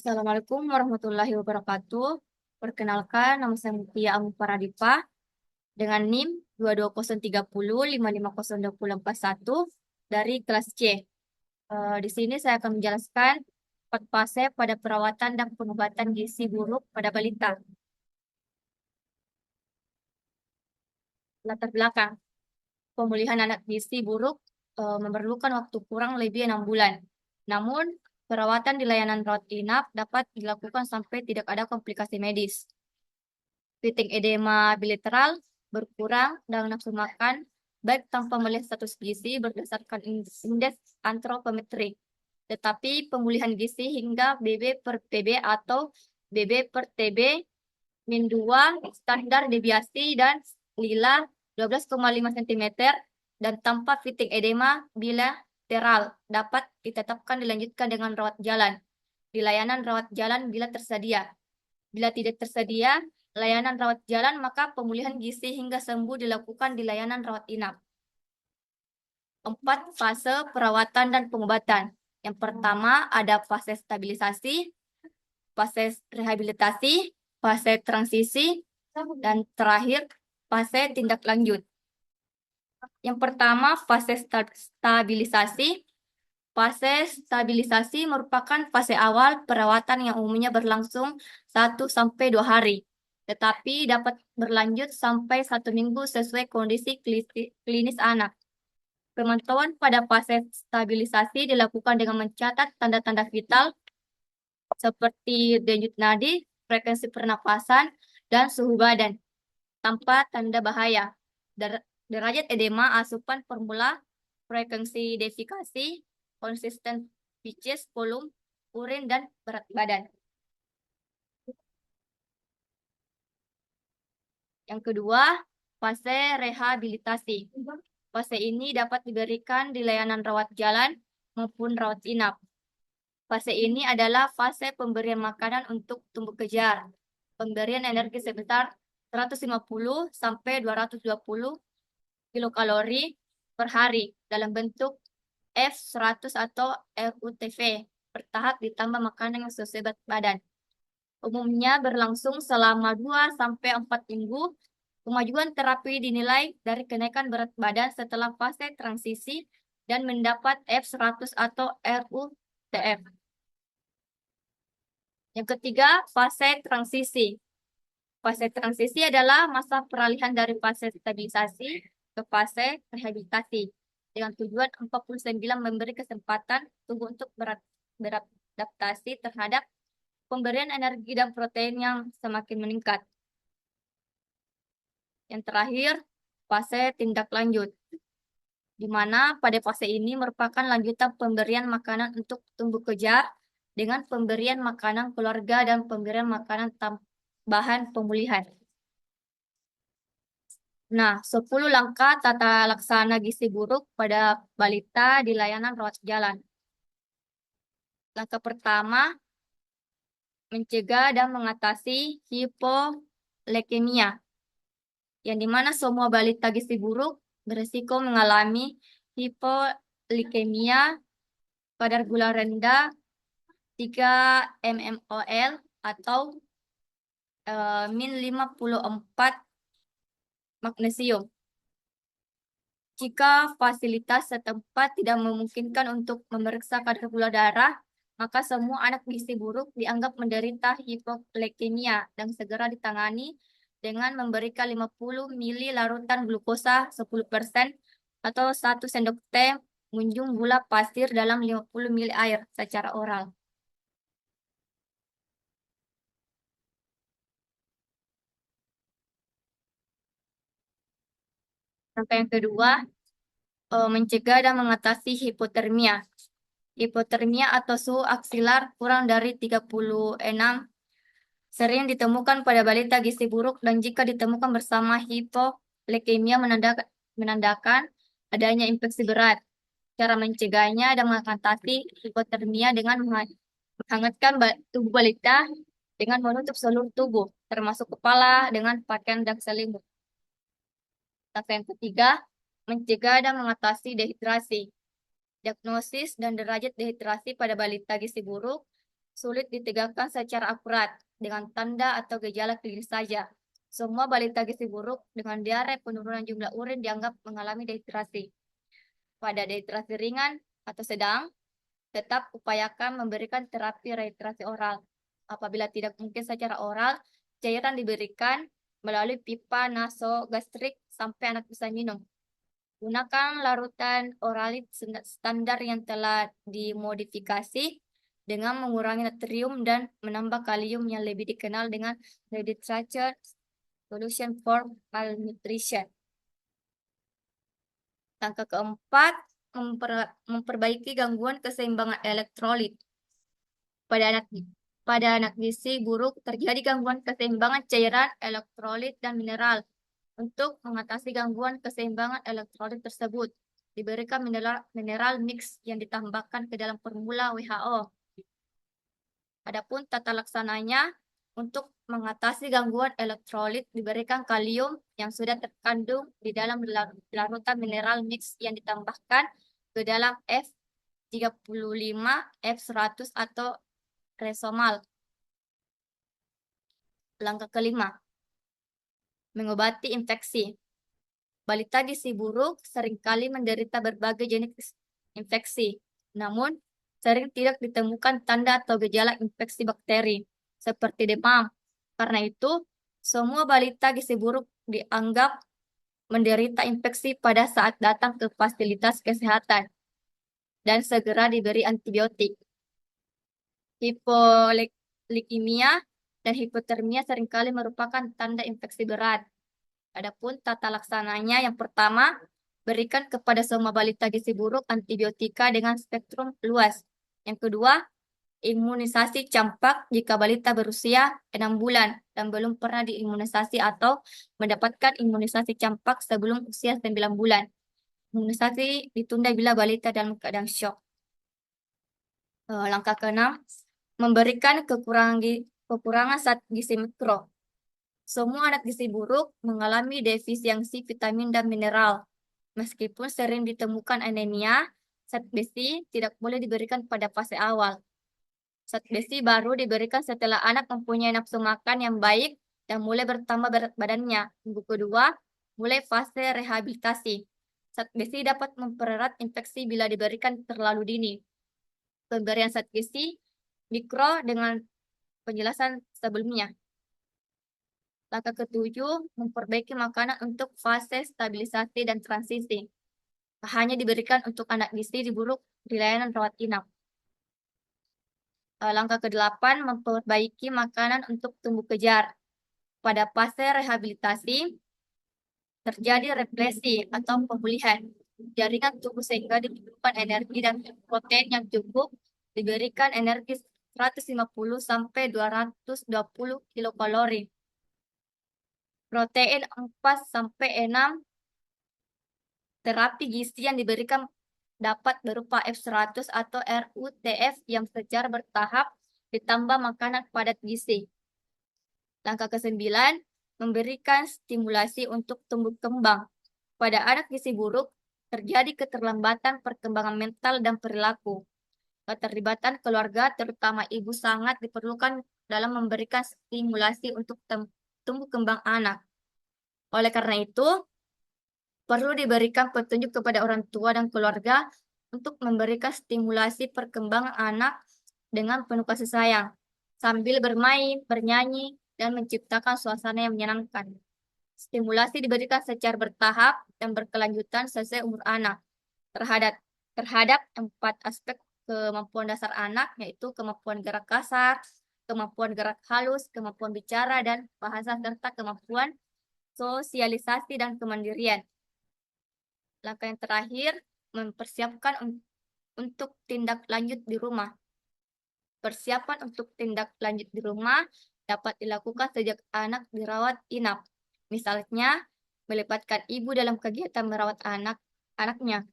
Assalamualaikum warahmatullahi wabarakatuh. Perkenalkan, nama saya Mutia Amu Paradipa dengan NIM 22030550241 dari kelas C. Di sini saya akan menjelaskan 4 fase pada perawatan dan pengobatan gizi buruk pada balita. Latar belakang, pemulihan anak gizi buruk memerlukan waktu kurang lebih 6 bulan. Namun, perawatan di layanan rawat inap dapat dilakukan sampai tidak ada komplikasi medis. Titik edema bilateral berkurang dan nafsu makan baik tanpa melihat status gizi berdasarkan indeks antropometri. Tetapi pemulihan gizi hingga BB per PB atau BB per TB min 2 standar deviasi dan lila 12,5 cm dan tanpa titik edema bilateral dapat ditetapkan dilanjutkan dengan rawat jalan di layanan rawat jalan bila tersedia. Bila tidak tersedia layanan rawat jalan, maka pemulihan gizi hingga sembuh dilakukan di layanan rawat inap. 4 fase perawatan dan pengobatan. Yang pertama ada fase stabilisasi, fase rehabilitasi, fase transisi, dan terakhir fase tindak lanjut. Yang pertama fase stabilisasi. Fase stabilisasi merupakan fase awal perawatan yang umumnya berlangsung 1-2 hari, tetapi dapat berlanjut sampai 1 minggu sesuai kondisi klinis anak. Pemantauan pada fase stabilisasi dilakukan dengan mencatat tanda-tanda vital seperti denyut nadi, frekuensi pernapasan, dan suhu badan tanpa tanda bahaya. Derajat edema, asupan formula, frekuensi defikasi, konsisten feces, volume, urin, dan berat badan. Yang kedua, fase rehabilitasi. Fase ini dapat diberikan di layanan rawat jalan maupun rawat inap. Fase ini adalah fase pemberian makanan untuk tumbuh kejar, pemberian energi sebesar 150 sampai 220 kilokalori per hari dalam bentuk F100 atau RUTV bertahap ditambah makanan yang sesuai berat badan. Umumnya berlangsung selama 2-4 minggu. Kemajuan terapi dinilai dari kenaikan berat badan setelah fase transisi dan mendapat F100 atau RUTF. Yang ketiga, fase transisi. Fase transisi adalah masa peralihan dari fase stabilisasi ke fase rehabilitasi dengan tujuan 49 memberi kesempatan tubuh untuk beradaptasi terhadap pemberian energi dan protein yang semakin meningkat. Yang terakhir, fase tindak lanjut, di mana pada fase ini merupakan lanjutan pemberian makanan untuk tumbuh kejar dengan pemberian makanan keluarga dan pemberian makanan tambahan pemulihan. Nah, 10 langkah tata laksana gizi buruk pada balita di layanan rawat jalan. Langkah pertama, mencegah dan mengatasi hipoleukemia, yang dimana semua balita gizi buruk berisiko mengalami hipoleukemia, kadar gula rendah 3 mmol atau min 54 magnesium. Jika fasilitas setempat tidak memungkinkan untuk memeriksa kadar gula darah, maka semua anak gizi buruk dianggap menderita hipoleukemia dan segera ditangani dengan memberikan 50 ml larutan glukosa 10% atau 1 sendok teh menjung gula pasir dalam 50 ml air secara oral. Langkah yang kedua, mencegah dan mengatasi hipotermia. Hipotermia atau suhu aksilar kurang dari 36 sering ditemukan pada balita gizi buruk dan jika ditemukan bersama hipoleukemia menandakan adanya infeksi berat. Cara mencegahnya dan mengatasi hipotermia dengan menghangatkan tubuh balita dengan menutup seluruh tubuh, termasuk kepala dengan pakaian dan selimut. Langkah yang ketiga, mencegah dan mengatasi dehidrasi. Diagnosis dan derajat dehidrasi pada balita gizi buruk sulit ditegakkan secara akurat dengan tanda atau gejala klinis saja. Semua balita gizi buruk dengan diare penurunan jumlah urin dianggap mengalami dehidrasi. Pada dehidrasi ringan atau sedang, tetap upayakan memberikan terapi rehidrasi oral. Apabila tidak mungkin secara oral, cairan diberikan melalui pipa nasogastrik sampai anak bisa minum. Gunakan larutan oralit standar yang telah dimodifikasi dengan mengurangi natrium dan menambah kalium yang lebih dikenal dengan Ready-Structured Solution for Malnutrition. Langkah keempat, memperbaiki gangguan keseimbangan elektrolit. Pada anak gizi buruk terjadi gangguan keseimbangan cairan, elektrolit, dan mineral. Untuk mengatasi gangguan keseimbangan elektrolit tersebut, diberikan mineral mix yang ditambahkan ke dalam formula WHO. Adapun tata laksananya, untuk mengatasi gangguan elektrolit diberikan kalium yang sudah terkandung di dalam larutan mineral mix yang ditambahkan ke dalam F35, F100 atau resomal. Langkah kelima, mengobati infeksi. Balita gizi buruk seringkali menderita berbagai jenis infeksi, namun sering tidak ditemukan tanda atau gejala infeksi bakteri, seperti demam. Karena itu, semua balita gizi buruk dianggap menderita infeksi pada saat datang ke fasilitas kesehatan dan segera diberi antibiotik. Hipolikemia dan hipotermia seringkali merupakan tanda infeksi berat. Adapun tata laksananya yang pertama, berikan kepada semua balita gizi buruk antibiotika dengan spektrum luas. Yang kedua, imunisasi campak jika balita berusia 6 bulan dan belum pernah diimunisasi atau mendapatkan imunisasi campak sebelum usia 9 bulan. Imunisasi ditunda bila balita dalam keadaan syok. Langkah keenam, memberikan kekurangan zat gizi mikro. Semua anak gizi buruk mengalami defisiensi vitamin dan mineral. Meskipun sering ditemukan anemia, zat besi tidak boleh diberikan pada fase awal. Zat besi baru diberikan setelah anak mempunyai nafsu makan yang baik dan mulai bertambah berat badannya. Minggu kedua, mulai fase rehabilitasi. Zat besi dapat mempererat infeksi bila diberikan terlalu dini. Pemberian zat gizi mikro dengan penjelasan sebelumnya. Langkah ketujuh, memperbaiki makanan untuk fase stabilisasi dan transisi. Hanya diberikan untuk anak gizi buruk di layanan rawat inap. Langkah ke-8, memperbaiki makanan untuk tumbuh kejar. Pada fase rehabilitasi, terjadi replesi atau pemulihan jaringan tubuh sehingga diperlukan energi dan protein yang cukup, diberikan energi 150 sampai 220 kilokalori. Protein 4 sampai 6 terapi gizi yang diberikan dapat berupa F100 atau RUTF yang secara bertahap ditambah makanan padat gizi. Langkah ke-9, memberikan stimulasi untuk tumbuh kembang. Pada anak gizi buruk, terjadi keterlambatan perkembangan mental dan perilaku. Keterlibatan keluarga, terutama ibu, sangat diperlukan dalam memberikan stimulasi untuk tumbuh kembang anak. Oleh karena itu, perlu diberikan petunjuk kepada orang tua dan keluarga untuk memberikan stimulasi perkembangan anak dengan penuh kasih sayang, sambil bermain, bernyanyi, dan menciptakan suasana yang menyenangkan. Stimulasi diberikan secara bertahap dan berkelanjutan sesuai umur anak terhadap 4 aspek kemampuan dasar anak, yaitu kemampuan gerak kasar, kemampuan gerak halus, kemampuan bicara dan bahasa, serta kemampuan sosialisasi dan kemandirian. Langkah yang terakhir, mempersiapkan untuk tindak lanjut di rumah. Persiapan untuk tindak lanjut di rumah dapat dilakukan sejak anak dirawat inap. Misalnya, melibatkan ibu dalam kegiatan merawat anaknya.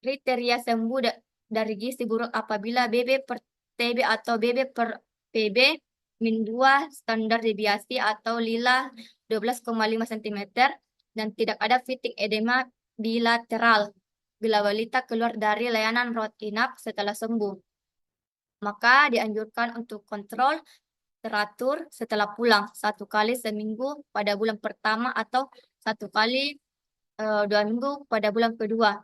Kriteria sembuh dari gizi buruk apabila BB per TB atau BB per PB min 2 standar deviasi atau lila 12,5 cm dan tidak ada fatigue edema bilateral bila balita keluar dari layanan rawat inap setelah sembuh. maka dianjurkan untuk kontrol teratur setelah pulang 1 kali seminggu pada bulan pertama atau 1 kali 2 minggu pada bulan kedua.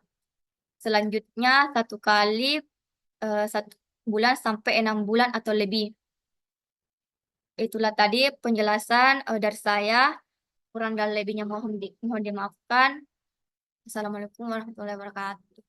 Selanjutnya 1 kali 1 bulan sampai 6 bulan atau lebih. Itulah tadi penjelasan dari saya. Kurang dan lebihnya mohon dimaafkan. Assalamualaikum warahmatullahi wabarakatuh.